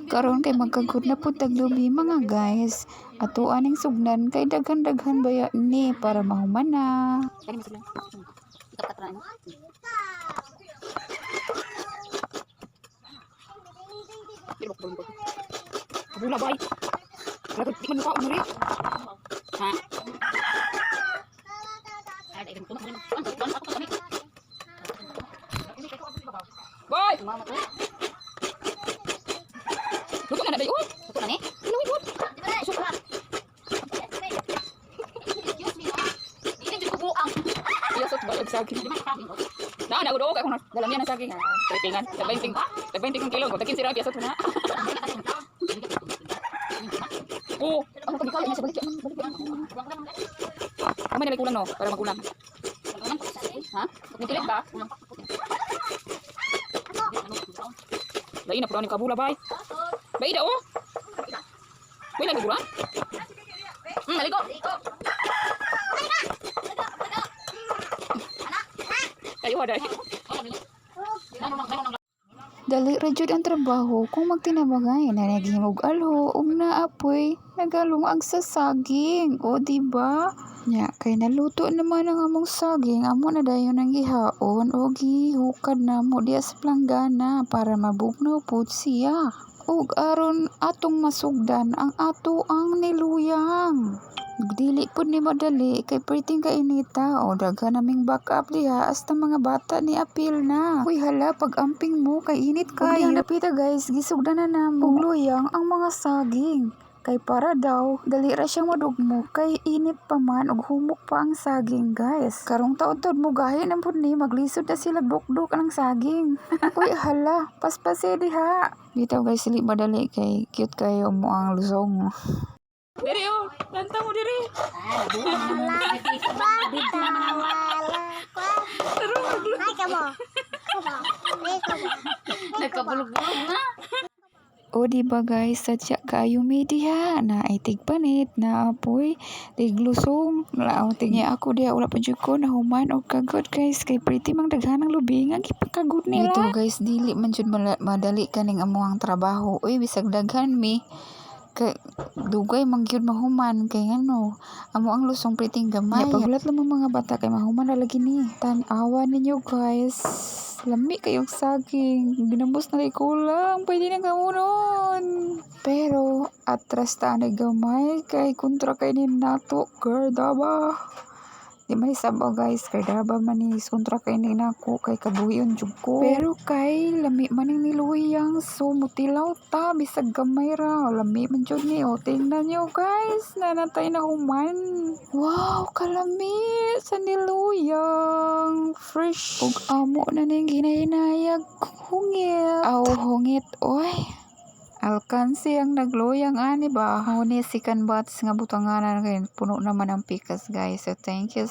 Karon kay magkagud na pud taglubi mga guys. Ato aning sugnan kay daghan-daghan baya ni para mahuman na. Kani masig lang. Ikat ra mo. Dili ko bulong ko. Kabula bay. Lagot di man ka umuri. Ha. Ada ikan tumak man. Pan ako kami. Boy, mama ko. Luto na dayo. Luto na ni. Ano ito? Suka. Iya sot bayad sa akin. Na udo kay kuno dalam yan sa akin. Trepingan. 20 kilo ko takin sira biasa tuna. Oh, ako pagkakali na sa balik. Kamay na may kulang no para magulang. Ha? Nikilit ba? Lain na pura ni kabula bay. Bay da oh. Bay na gura. Aliko. Ayo ada. Dali ra jud ang trabaho kung magtinabangay na naghimog alho ug naapoy nagalungag sa saging. O di ba? Nya kay naluto naman ang among saging, amo na dayon ang gihaon o gihukad namo diya sa planggana para mabugnaw pud siya. Ug aron atong masugdan ang ato ang niluyang. Dili pud ni madali kay perting kainita o daghan naming backup diha hasta mga bata ni apil na. Uy hala pag amping mo kay init kayo. Napita guys gisugdan na namo luyang ang mga saging. Kay para daw dali ra siyang madugmo kay init pa man ug humok pa ang saging guys. Karong taud-taud mo gahin ang pud ni maglisod na sila dukduk ang saging. Uy hala paspase diha. Bitaw guys dili madali kay cute kayo mo ang lusong. Diri oh, lanta mo diri. Nagkabulog-bulog na. O di ba guys, sadya kayo media na ay tigpanit na apoy tiglusong lao tingya ako diha wala pa jud ko na human og kagod guys kay pretty mang daghanang lubing ang gipakagod nila. Dito guys dili man jud madali kaning amuang trabaho. Uy bisag daghan mi kay dugay man gyud mahuman kay ngano amo ang lusong priting gamay. Pagulat lang mga bata kay mahuman na lagi ni. Tan-awa ninyo guys. Lami kayong saging. Ginambos na kulang. Pwede na kamunon. Pero atras ta na gamay kay kontra kay ni nato gardaba. Di man isabaw guys kay daba man ni kontra kay ni nako kay kabuyon jud ko. Pero kay lami man ning niluyang so mutilaw ta bisag gamay ra. Lami man jud ni o tingnan nyo guys nanatay na human. Wow kalami sa niluyang fresh ug amo na ning ginahinayag hungit. Aw hungit oy. Alkansi ang nagluyang ani ba? Huni si Kanbats nga butanganan kay puno naman ang pikas guys. So thank you.